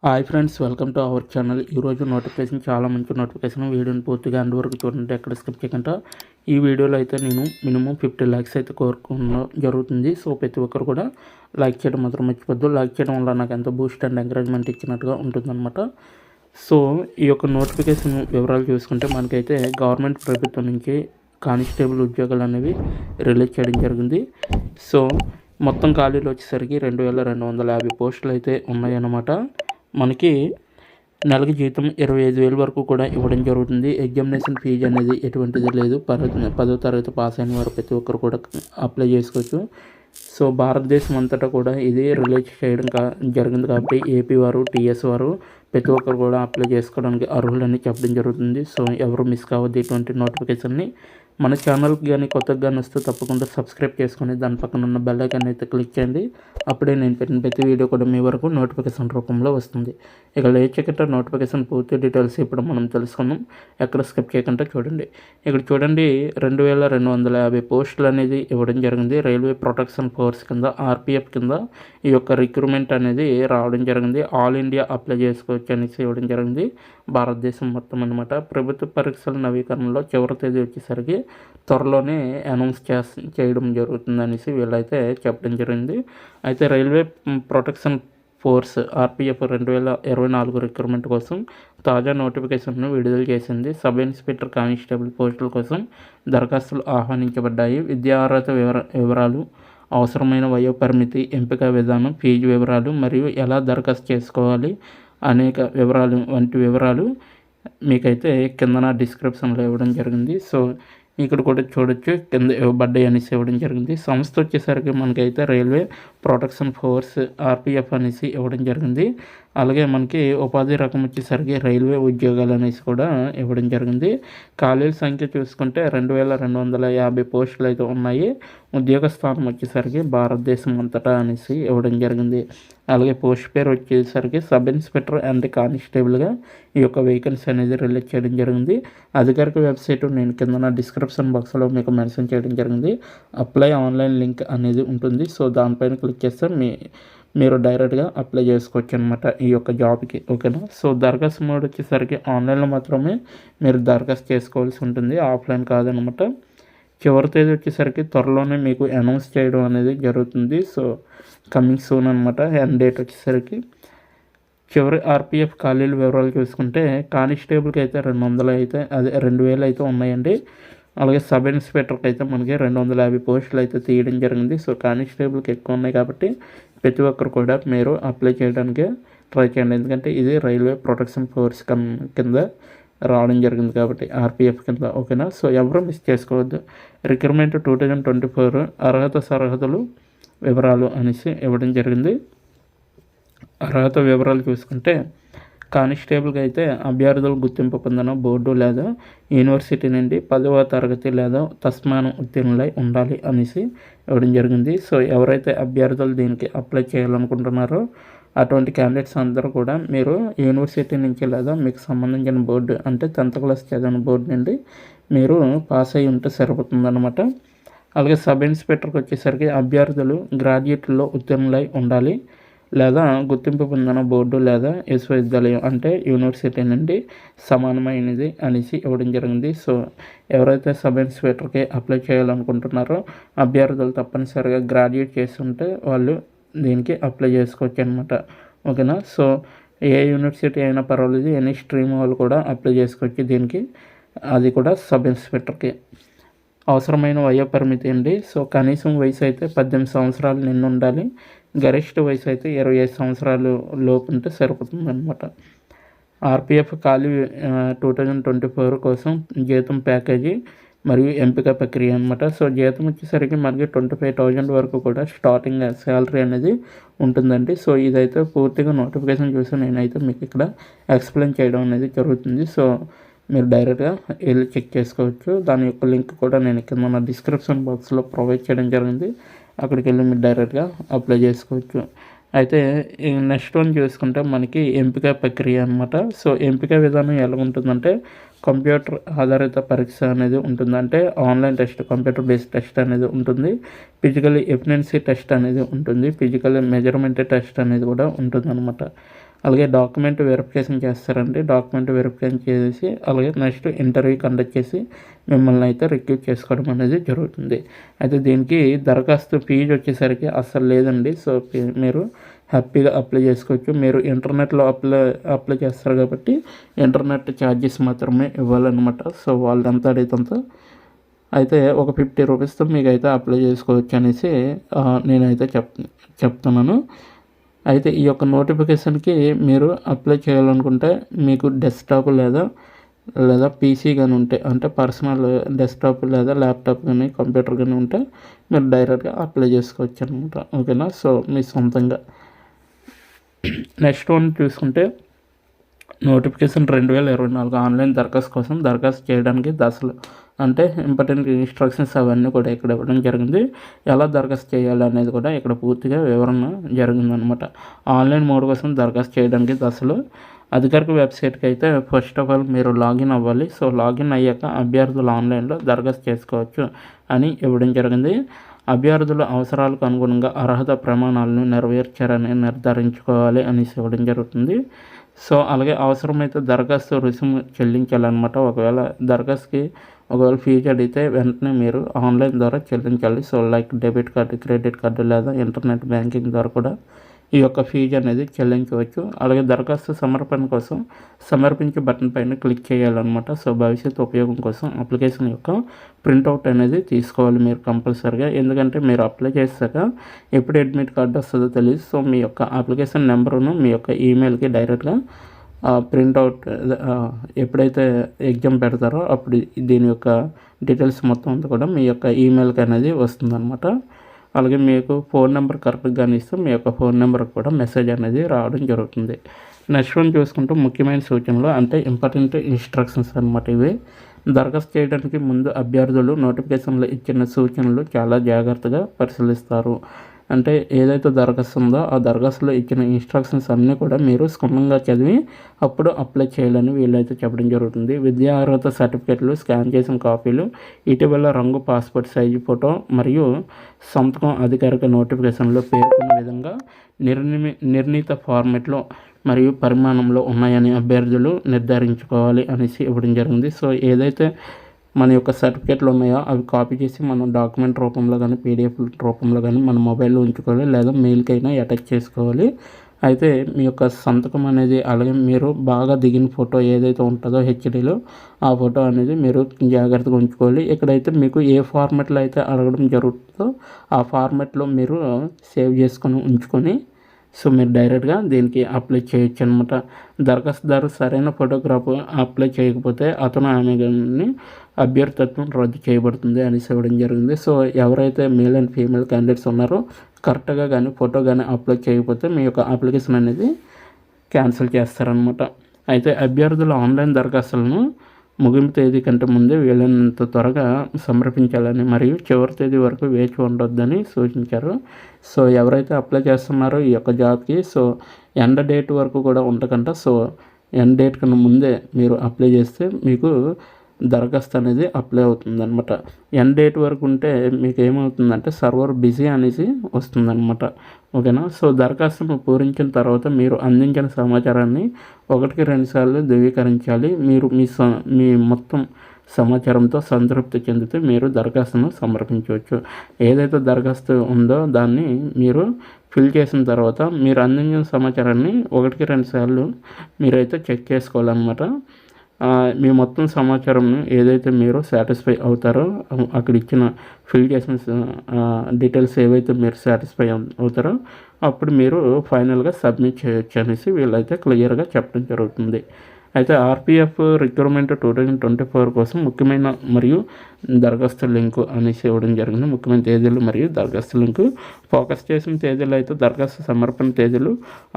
Hi friends, welcome to our channel. ఈరోజు notification చాలా మంచి నోటిఫికేషన్. వీడియోని పూర్తిగా అండ్ వరకు చూడండి, ఎక్కడ స్కిప్ చేయకుండా. ఈ వీడియోలో అయితే నేను మినిమం 50 lakhs అయితే కోరుకున్న జరుగుతుంది. సో ప్రతి ఒక్కరు కూడా లైక్ చేయడం మాత్రం మర్చిపోద్దు. లైక్ చేయడం వల్ల నాకు ఎంతో బూస్ట్ అండ్ ఎంకరేజ్మెంట్ ఇచ్చినట్టుగా ఉంటుందన్నమాట. సో ఈ యొక్క నోటిఫికేషన్ వివరాలు చూసుకుంటే మనకైతే గవర్నమెంట్ ప్రభుత్వం నుంచి కానిస్టేబుల్ ఉద్యోగాలు అనేవి రిలీజ్ చేయడం జరిగింది. సో మొత్తం ఖాళీలు వచ్చేసరికి 2250 పోస్టులు అయితే ఉన్నాయన్నమాట. మనకి నెలకి జీతం 25,000 వరకు కూడా ఇవ్వడం జరుగుతుంది. ఎగ్జామినేషన్ ఫీజు అనేది ఎటువంటిది లేదు. 10వ తరగతి పాస్ అయిన వారు ప్రతి ఒక్కరు కూడా అప్లై చేసుకోవచ్చు. సో భారతదేశం అంతటా కూడా ఇది రిలీజ్ చేయడం జరిగింది కాబట్టి ఏపీ వారు, టీఎస్ వారు ప్రతి ఒక్కరు కూడా అప్లై చేసుకోవడానికి అర్హులని చెప్పడం జరుగుతుంది. సో ఎవరు మిస్ కావద్దు ఇటువంటి నోటిఫికేషన్ని. మన ఛానల్కి కానీ కొత్తగా కానీ వస్తే తప్పకుండా సబ్స్క్రైబ్ చేసుకొని దాని పక్కన ఉన్న బెల్ ఐకాన్ అయితే క్లిక్ చేయండి. అప్పుడే నేను పెట్టిన ప్రతి వీడియో కూడా మీ వరకు నోటిఫికేషన్ రూపంలో వస్తుంది. ఇక లేట్ చేయకుండా నోటిఫికేషన్ పూర్తి డీటెయిల్స్ ఇప్పుడు మనం తెలుసుకుందాం. ఎక్కడ స్కిప్ చేయకుండా చూడండి. ఇక్కడ చూడండి, 2250 పోస్టులు అనేది ఇవ్వడం జరిగింది. రైల్వే ప్రొటెక్షన్ ఫోర్స్ కింద, ఆర్పిఎఫ్ కింద ఈ యొక్క రిక్రూట్మెంట్ అనేది రావడం జరిగింది. ఆల్ ఇండియా అప్లై చేసుకోవచ్చు అనేసి ఇవ్వడం జరిగింది. భారతదేశం మొత్తం అనమాట. ప్రభుత్వ పరీక్షల నవీకరణలో చివరి తేదీ వచ్చేసరికి త్వరలోనే అనౌన్స్ చేయడం జరుగుతుంది అనేసి వీళ్ళైతే చెప్పడం జరిగింది. అయితే railway protection force RPF 2024 recruitment కోసం తాజా నోటిఫికేషన్ను విడుదల చేసింది. సబ్ ఇన్స్పెక్టర్ కానిస్టేబుల్ పోస్టుల కోసం దరఖాస్తులు ఆహ్వానించబడ్డాయి. విద్యా అర్హత వివరాలు, అవసరమైన వయోపరిమితి, ఎంపిక విధానం, ఫీజు వివరాలు మరియు ఎలా దరఖాస్తు చేసుకోవాలి అనేక వివరాలు వంటి వివరాలు మీకైతే కింద డిస్క్రిప్షన్లో ఇవ్వడం జరిగింది. సో ఇక్కడ కూడా చూడొచ్చు, కింద ఇవ్వబడ్డాయి అనేసి ఇవ్వడం జరిగింది. సంస్థ వచ్చేసరికి మనకైతే రైల్వే ప్రొటెక్షన్ ఫోర్స్ ఆర్పిఎఫ్ అనేసి ఇవ్వడం జరిగింది. అలాగే మనకి ఉపాధి రకం వచ్చేసరికి రైల్వే ఉద్యోగాలు అనేసి కూడా ఇవ్వడం జరిగింది. ఖాళీల సంఖ్య చూసుకుంటే 2250 పోస్టులు అయితే ఉన్నాయి. ఉద్యోగ స్థానం వచ్చేసరికి భారతదేశం అంతటా అనేసి ఇవ్వడం జరిగింది. అలాగే పోస్ట్ పేరు వచ్చేసరికి సబ్ ఇన్స్పెక్టర్ అండ్ కానిస్టేబుల్గా ఈ యొక్క వేకెన్సీ అనేది రిలీజ్ చేయడం జరిగింది. అధికారిక వెబ్సైట్ నేను కింద డిస్క్రిప్షన్ బాక్స్లో మీకు మెన్షన్ చేయడం జరిగింది. అప్లై ఆన్లైన్ లింక్ అనేది ఉంటుంది. సో దానిపైన క్లిక్ చేస్తే మీరు డైరెక్ట్గా అప్లై చేసుకోవచ్చు అనమాట ఈ యొక్క జాబ్కి. ఓకేనా. సో దరఖాస్తు మోడ్ వచ్చేసరికి ఆన్లైన్లో మాత్రమే మీరు దరఖాస్తు చేసుకోవాల్సి ఉంటుంది, ఆఫ్లైన్ కాదనమాట. చివరి తేదీ వచ్చేసరికి త్వరలోనే మీకు అనౌన్స్ చేయడం అనేది జరుగుతుంది. సో కమింగ్ సూన్ అనమాట. ఎండ్ డేట్ వచ్చేసరికి చివరి ఆర్పిఎఫ్ ఖాళీల వివరాలు చూసుకుంటే కానిస్టేబుల్కి అయితే 2,000 అయితే ఉన్నాయండి. అలాగే సబ్ ఇన్స్పెక్టర్కి అయితే మనకి 250 పోస్టులు అయితే తీయడం జరిగింది. సో కానిస్టేబుల్కి ఎక్కువ ఉన్నాయి కాబట్టి ప్రతి ఒక్కరు కూడా మీరు అప్లై చేయడానికి ట్రై చేయండి. ఎందుకంటే ఇది రైల్వే ప్రొటెక్షన్ ఫోర్స్ కింద రావడం జరిగింది కాబట్టి ఆర్పిఎఫ్ కింద. ఓకేనా. సో ఎవరు మిస్ చేసుకోవద్దు. రిక్రూట్మెంట్ 2024 అర్హత సరహతులు వివరాలు అనేసి ఇవ్వడం జరిగింది. అర్హత వివరాలు చూసుకుంటే కానిస్టేబుల్కి అయితే అభ్యర్థులు గుర్తింపు పొందిన బోర్డు లేదా యూనివర్సిటీ నుండి 10వ తరగతి లేదా తస్మానం ఉత్తీర్ణులై ఉండాలి అనేసి ఇవ్వడం జరిగింది. సో ఎవరైతే అభ్యర్థులు దీనికి అప్లై చేయాలనుకుంటున్నారో అటువంటి క్యాండిడేట్స్ అందరూ కూడా మీరు యూనివర్సిటీ నుంచి లేదా మీకు సంబంధించిన బోర్డు అంటే 10th క్లాస్ చదివిన బోర్డు నుండి మీరు పాస్ అయి ఉంటే సరిపోతుందన్నమాట. అలాగే సబ్ ఇన్స్పెక్టర్కి వచ్చేసరికి అభ్యర్థులు గ్రాడ్యుయేట్లో ఉత్తీర్ణులై ఉండాలి లేదా గుర్తింపు పొందిన బోర్డు లేదా విశ్వవిద్యాలయం అంటే యూనివర్సిటీ నుండి సమానమైనది అనేసి ఇవ్వడం జరిగింది. సో ఎవరైతే సబ్ ఇన్స్పెక్టర్కి అప్లై చేయాలనుకుంటున్నారో అభ్యర్థులు తప్పనిసరిగా గ్రాడ్యుయేట్ చేసి ఉంటే వాళ్ళు దీనికి అప్లై చేసుకోవచ్చు అనమాట. ఓకేనా. సో ఏ యూనివర్సిటీ అయినా పర్వాలేదు, ఎనీ స్ట్రీమ్ వాళ్ళు కూడా అప్లై చేసుకోవచ్చు దీనికి. అది కూడా సబ్ ఇన్స్పెక్టర్కి. అవసరమైన వయోపరిమితి అండి. సో కనీసం వయసు అయితే 18 సంవత్సరాలు నిండి ఉండాలి. గరిష్ట వయసు అయితే 25 సంవత్సరాలు లోపు ఉంటే సరిపోతుంది అనమాట. ఆర్పిఎఫ్ ఖాళీ 2024 కోసం జీతం ప్యాకేజీ మరియు ఎంపిక ప్రక్రియ అనమాట. సో జీతం వచ్చేసరికి మనకి 25,000 వరకు కూడా స్టార్టింగ్ శాలరీ అనేది ఉంటుందండి. సో ఇదైతే పూర్తిగా నోటిఫికేషన్ చూసి నేనైతే మీకు ఇక్కడ ఎక్స్ప్లెయిన్ చేయడం అనేది జరుగుతుంది. సో మీరు డైరెక్ట్గా వెళ్ళి చెక్ చేసుకోవచ్చు. దాని యొక్క లింక్ కూడా నేను కింద డిస్క్రిప్షన్ బాక్స్లో ప్రొవైడ్ చేయడం జరిగింది. అక్కడికి వెళ్ళి మీరు డైరెక్ట్గా అప్లై చేసుకోవచ్చు. అయితే నెక్స్ట్ వన్ చూసుకుంటే మనకి ఎంపిక ప్రక్రియ అనమాట. సో ఎంపిక విధానం ఎలా ఉంటుందంటే కంప్యూటర్ ఆధారిత పరీక్ష అనేది ఉంటుంది. అంటే online test, computer based test అనేది ఉంటుంది. ఫిజికల్ ఎఫిషియన్సీ టెస్ట్ అనేది ఉంటుంది. ఫిజికల్ మెజర్మెంట్ టెస్ట్ అనేది కూడా ఉంటుంది అనమాట. అలాగే డాక్యుమెంట్ వెరిఫికేషన్ చేస్తారండి. డాక్యుమెంట్ వెరిఫికేషన్ చేసి అలాగే నెక్స్ట్ ఇంటర్వ్యూ కండక్ట్ చేసి మిమ్మల్ని అయితే రిక్రూట్ చేసుకోవడం అనేది జరుగుతుంది. అయితే దీనికి దరఖాస్తు ఫీజు వచ్చేసరికి అస్సలు లేదండి. సో మీరు హ్యాపీగా అప్లై చేసుకోవచ్చు. మీరు ఇంటర్నెట్లో అప్లై చేస్తారు కాబట్టి ఇంటర్నెట్ ఛార్జెస్ మాత్రమే ఇవ్వాలన్నమాట. సో వాళ్ళంతా అడిగితే అయితే ఒక 50 రూపీస్తో మీకు అయితే అప్లై చేసుకోవచ్చు అనేసి నేనైతే చెప్తున్నాను. అయితే ఈ యొక్క నోటిఫికేషన్కి మీరు అప్లై చేయాలనుకుంటే మీకు డెస్క్టాప్ లేదా పీసీ కానీ ఉంటే, అంటే పర్సనల్ డెస్క్టాప్ లేదా ల్యాప్టాప్ కానీ కంప్యూటర్ కానీ ఉంటే మీరు డైరెక్ట్గా అప్లై చేసుకోవచ్చు అనమాట. ఓకేనా. సో మీ సొంతంగా నెక్స్ట్ వన్ చూసుకుంటే నోటిఫికేషన్ 2024 ఆన్లైన్ దరఖాస్తు కోసం దరఖాస్తు చేయడానికి దశలు అంటే ఇంపార్టెంట్ ఇన్స్ట్రక్షన్స్ అవన్నీ కూడా ఇక్కడ ఇవ్వడం జరిగింది. ఎలా దరఖాస్తు చేయాలి అనేది కూడా ఇక్కడ పూర్తిగా వివరణ జరిగిందనమాట. ఆన్లైన్ మోడ్ కోసం దరఖాస్తు చేయడానికి దశలు అధికారిక వెబ్సైట్కి అయితే ఫస్ట్ ఆఫ్ ఆల్ మీరు లాగిన్ అవ్వాలి. సో లాగిన్ అయ్యాక అభ్యర్థులు ఆన్లైన్లో దరఖాస్తు చేసుకోవచ్చు అని ఇవ్వడం జరిగింది. అభ్యర్థుల అవసరాలకు అనుగుణంగా అర్హత ప్రమాణాలను నెరవేర్చారని నిర్ధారించుకోవాలి అనేసి ఇవ్వడం జరుగుతుంది. సో అలాగే అవసరమైతే దరఖాస్తు రుసుము చెల్లించాలన్నమాట. ఒకవేళ ఫీజు అడిగితే వెంటనే మీరు ఆన్లైన్ ద్వారా చెల్లించాలి. So like debit card, credit card లేదా ఇంటర్నెట్ బ్యాంకింగ్ ద్వారా కూడా ఈ యొక్క ఫీజు అనేది చెల్లించవచ్చు. అలాగే దరఖాస్తు సమర్పణ కోసం సమర్పించే బటన్ పైన క్లిక్ చేయాలన్నమాట. సో భవిష్యత్తు ఉపయోగం కోసం అప్లికేషన్ యొక్క ప్రింట్అవుట్ అనేది తీసుకోవాలి మీరు కంపల్సరీగా. ఎందుకంటే మీరు అప్లై చేశాక ఎప్పుడు అడ్మిట్ కార్డు వస్తుందో తెలియదు. సో మీ యొక్క అప్లికేషన్ నెంబరును మీ యొక్క ఈమెయిల్కి డైరెక్ట్గా ప్రింట్అవుట్ ఎప్పుడైతే ఎగ్జామ్ పెడతారో అప్పుడు దీని యొక్క డీటెయిల్స్ మొత్తం అంతా కూడా మీ యొక్క ఈమెయిల్కి అనేది వస్తుందన్నమాట. అలాగే మీకు ఫోన్ నెంబర్ కరెక్ట్గా ఇస్తే మీ యొక్క ఫోన్ నెంబర్కి కూడా మెసేజ్ అనేది రావడం జరుగుతుంది. నెక్స్ట్ వన్ చూసుకుంటూ ముఖ్యమైన సూచనలు అంటే ఇంపార్టెంట్ ఇన్స్ట్రక్షన్స్ అనమాట. ఇవి దరఖాస్తు చేయడానికి ముందు అభ్యర్థులు నోటిఫికేషన్లో ఇచ్చిన సూచనలు చాలా జాగ్రత్తగా పరిశీలిస్తారు. అంటే ఏదైతే దరఖాస్తు ఉందో ఆ దరఖాస్తులో ఇచ్చిన ఇన్స్ట్రక్షన్స్ అన్నీ కూడా మీరు క్షుణ్ణంగా చదివి అప్పుడు అప్లై చేయాలని వీళ్ళైతే చెప్పడం జరుగుతుంది. విద్యా అర్హత సర్టిఫికేట్లు, స్కాన్ చేసిన కాపీలు, ఇటీవల రంగు పాస్పోర్ట్ సైజు ఫోటో మరియు సంతకం అధికారిక నోటిఫికేషన్లో పేర్కొన్న విధంగా నిర్ణీత ఫార్మెట్లో మరియు పరిమాణంలో ఉన్నాయని అభ్యర్థులు నిర్ధారించుకోవాలి అనేసి ఇవ్వడం జరిగింది. సో ఏదైతే మన యొక్క సర్టిఫికేట్లు ఉన్నాయో అవి కాపీ చేసి మనం డాక్యుమెంట్ రూపంలో కానీ పీడిఎఫ్ రూపంలో కానీ మన మొబైల్లో ఉంచుకోవాలి లేదా మెయిల్కైనా అటాచ్ చేసుకోవాలి. అయితే మీ యొక్క సంతకం అనేది అలాగే మీరు బాగా దిగిన ఫోటో ఏదైతే ఉంటుందో హెచ్డీలో ఆ ఫోటో అనేది మీరు జాగ్రత్తగా ఉంచుకోవాలి. ఇక్కడైతే మీకు ఏ ఫార్మెట్లో అయితే అడగడం జరుగుతుందో ఆ ఫార్మెట్లో మీరు సేవ్ చేసుకొని ఉంచుకొని సో మీరు డైరెక్ట్గా దీనికి అప్లై చేయొచ్చు అనమాట. దరఖాస్తుదారు సరైన ఫోటోగ్రాఫ్ అప్లై చేయకపోతే అతను ఆమెని అభ్యర్థిత్వం రద్దు చేయబడుతుంది అనేసి ఇవ్వడం జరిగింది. సో ఎవరైతే మేల్ అండ్ ఫీమేల్ క్యాండిడేట్స్ ఉన్నారో కరెక్ట్గా కానీ ఫోటో కానీ అప్లై చేయకపోతే మీ యొక్క అప్లికేషన్ అనేది క్యాన్సిల్ చేస్తారనమాట. అయితే అభ్యర్థుల ఆన్లైన్ దరఖాస్తులను ముగింపు తేదీ కంటే ముందే వీలైనంత త్వరగా సమర్పించాలని మరియు చివరి తేదీ వరకు వేచి ఉండొద్దని సూచించారు. సో ఎవరైతే అప్లై చేస్తున్నారో ఈ యొక్క జాబ్కి సో ఎండ్ డేట్ వరకు కూడా ఉండకుండా సో ఎండ్ డేట్ కన్నా ముందే మీరు అప్లై చేస్తే మీకు దరఖాస్తు అనేది అప్లై అవుతుందన్నమాట. ఎండ్ డేట్ వరకు ఉంటే మీకు ఏమవుతుందంటే సర్వర్ బిజీ అనేసి వస్తుందన్నమాట. ఓకేనా. సో దరఖాస్తును పూరించిన తర్వాత మీరు అందించిన సమాచారాన్ని 1-2 సార్లు ధృవీకరించాలి. మీరు మీ మొత్తం సమాచారంతో సంతృప్తి చెందితే మీరు దరఖాస్తును సమర్పించవచ్చు. ఏదైతే దరఖాస్తు ఉందో దాన్ని మీరు ఫిల్ చేసిన తర్వాత మీరు అందించిన సమాచారాన్ని 1-2 సార్లు మీరైతే చెక్ చేసుకోవాలన్నమాట. మీ మొత్తం సమాచారం ఏదైతే మీరు సాటిస్ఫై అవుతారో అక్కడ ఇచ్చిన ఫిల్ చేసిన డీటెయిల్స్ ఏవైతే మీరు సాటిస్ఫై అవుతారో అప్పుడు మీరు ఫైనల్గా సబ్మిట్ చేయొచ్చు అనేసి వీళ్ళైతే క్లియర్గా చెప్పడం జరుగుతుంది. అయితే ఆర్పిఎఫ్ రిక్రూట్మెంట్ 2024 కోసం ముఖ్యమైన మరియు దరఖాస్తు లింకు అనేసి ఇవ్వడం జరిగింది. ముఖ్యమైన తేదీలు మరియు దరఖాస్తు లింకు ఫోకస్ చేసిన తేదీలు అయితే దరఖాస్తు సమర్పణ తేదీలు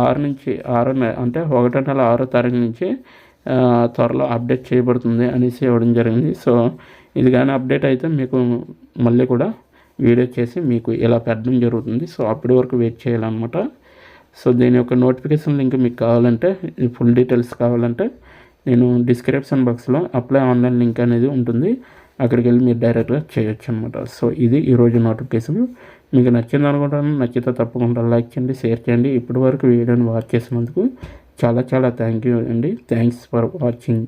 6 నుంచి 6 అంటే 1 నెల 6వ తారీఖు నుంచి త్వరలో అప్డేట్ చేయబడుతుంది అనేసి ఇవ్వడం జరిగింది. సో ఇది కానీ అప్డేట్ అయితే మీకు మళ్ళీ కూడా వీడియో చేసి మీకు ఇలా పెట్టడం జరుగుతుంది. సో అప్పటి వరకు వెయిట్ చేయాలన్నమాట. సో దీని యొక్క నోటిఫికేషన్ లింక్ మీకు కావాలంటే ఫుల్ డీటెయిల్స్ కావాలంటే నేను డిస్క్రిప్షన్ బాక్స్లో అప్లై ఆన్లైన్ లింక్ అనేది ఉంటుంది, అక్కడికి వెళ్ళి మీరు డైరెక్ట్గా చేయొచ్చు అనమాట. సో ఇది ఈరోజు నోటిఫికేషన్. మీకు నచ్చింది అనుకుంటాను. నచ్చితే తప్పకుండా లైక్ చేయండి, షేర్ చేయండి. ఇప్పటి వరకు వీడియోని వాచ్ చేసినందుకు చాలా చాలా థ్యాంక్ యూ అండి. Thanks for watching.